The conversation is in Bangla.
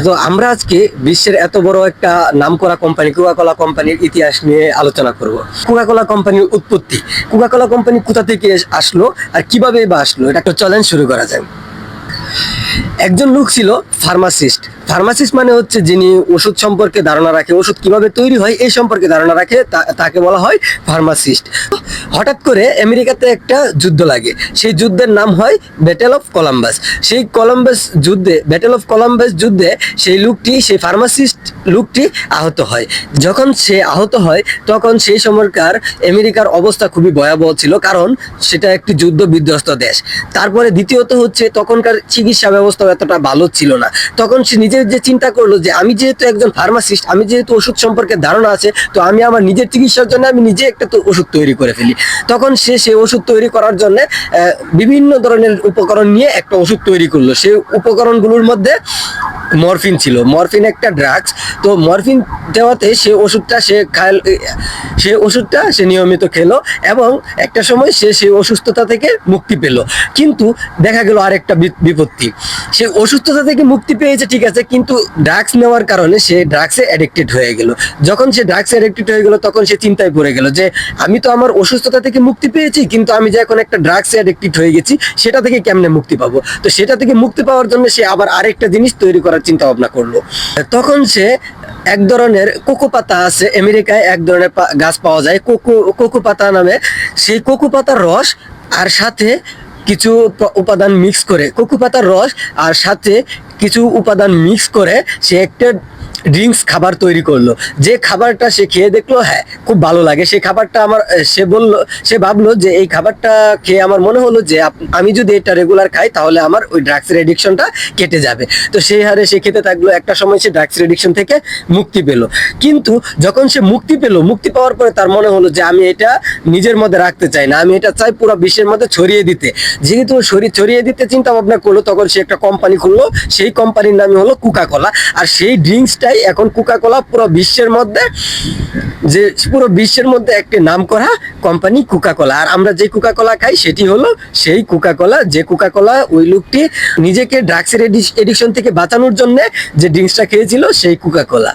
তো আমরা আজকে বিশ্বের এত বড় একটা নামকরা কোম্পানি কোকাকোলা কোম্পানির ইতিহাস নিয়ে আলোচনা করব। কোকাকোলা কোম্পানির উৎপত্তি, কোকাকোলা কোম্পানি কোথা থেকে আসলো আর কিভাবে বা আসলো, এটা একটা চ্যালেঞ্জ শুরু করা যায়। একজন লোক ছিল ফার্মাসিস্ট। ফার্মাসিস্ট মানে হচ্ছে যিনি ওষুধ সম্পর্কে ধারণা রাখে, ওষুধ কিভাবে তৈরি হয় এই সম্পর্কে ধারণা রাখে, তাকে বলা হয় ফার্মাসিস্ট। হঠাৎ করে আমেরিকাতে একটা যুদ্ধ লাগে, সেই যুদ্ধের নাম হয় ব্যাটেল অফ কলম্বাস। সেই ব্যাটেল অফ কলম্বাস যুদ্ধে সেই ফার্মাসিস্ট লোকটি আহত হয়। যখন সে আহত হয় তখন সেই সময়কার আমেরিকার অবস্থা খুবই ভয়াবহ ছিল, কারণ সেটা একটি যুদ্ধ বিধ্বস্ত দেশ। তারপরে দ্বিতীয়ত হচ্ছে তখনকার চিকিৎসা ব্যবস্থা এতটা ভালো ছিল না। তখন সে নিজের যে চিন্তা করলো যে আমি যেহেতু একজন ফার্মাসিস্ট, আমি যেহেতু ওষুধ সম্পর্কে ধারণা আছে, তো আমি আমার নিজের চিকিৎসার জন্য আমি নিজে একটা ওষুধ তৈরি করে ফেলি। তখন সে ওষুধ তৈরি করার জন্য বিভিন্ন ধরনের উপকরণ নিয়ে একটা ওষুধ তৈরি করলো। সেই উপকরণগুলোর মধ্যে মরফিন ছিল। মরফিন একটা ড্রাগস। তো মরফিন দেওয়াতে সে ওষুধটা সে নিয়মিত খেলো এবং একটা সময় সেই অসুস্থতা থেকে মুক্তি পেল। কিন্তু দেখা গেল আরেকটা বিপত্তি, সে অসুস্থতা থেকে মুক্তি পেয়েছে ঠিক আছে, কিন্তু ড্রাগস নেওয়ার কারণে সে ড্রাগসে অ্যাডিক্টেড হয়ে গেল। যখন সে ড্রাগসে অ্যাডিক্টেড হয়ে গেল তখন সে চিন্তায় পড়ে গেল যে আমি তো আমার অসুস্থতা থেকে মুক্তি পেয়েছি, কিন্তু আমি যে এখন একটা ড্রাগসে অ্যাডিক্টেড হয়ে গেছি, সেটা থেকে কেমনে মুক্তি পাবো? তো সেটা থেকে মুক্তি পাওয়ার জন্য সে আবার আরেকটা জিনিস তৈরি করার চিন্তা ভাবনা করলো। তখন সে এক ধরনের কোকো পাতা আছে, আমেরিকায় এক ধরনের গাছ পাওয়া যায় কোকো পাতা নামে। সেই কোকো পাতার রস আর সাথে কিছু উপাদান মিক্স করে, কোকো পাতার রস আর সাথে কিছু উপাদান মিক্স করে সে একটা ড্রিঙ্কস খাবার তৈরি করলো। যে খাবারটা সে খেয়ে দেখলো, হ্যাঁ খুব ভালো লাগে। সেই খাবারটা সে ভাবলো যে এই খাবারটা খেয়ে আমার মনে হলো যে আমি যদি এটা রেগুলার খাই তাহলে আমার ওই ড্রাগসের এডিকশনটা কেটে যাবে। তো সেই হারে সে খেতে থাকলো। একটা সময় সে ড্রাগসের এডিকশন থেকে মুক্তি পেল। কিন্তু যখন সে মুক্তি পাওয়ার পরে তার মনে হলো যে আমি এটা নিজের মধ্যে রাখতে চাই না, আমি এটা চাই পুরো বিশ্বের মধ্যে ছড়িয়ে দিতে। যেহেতু ছড়িয়ে দিতে চিন্তা ভাবনা করলো, তখন সে একটা কোম্পানি খুললো। সেই কোম্পানির নামই হলো কোকাকোলা। আর সেই ড্রিঙ্কসটাই এখন কোকাকোলা। পুরো বিশ্বের মধ্যে একটি নামকরা কোম্পানি কোকাকোলা। আর আমরা যে কোকাকোলা খাই সেটি হলো সেই কোকাকোলা, যে কোকাকোলা ওই লোকটি নিজেকে ড্রাগসের এডিকশন থেকে বাঁচানোর জন্য যে ড্রিঙ্কসটা খেয়েছিল সেই কোকাকোলা।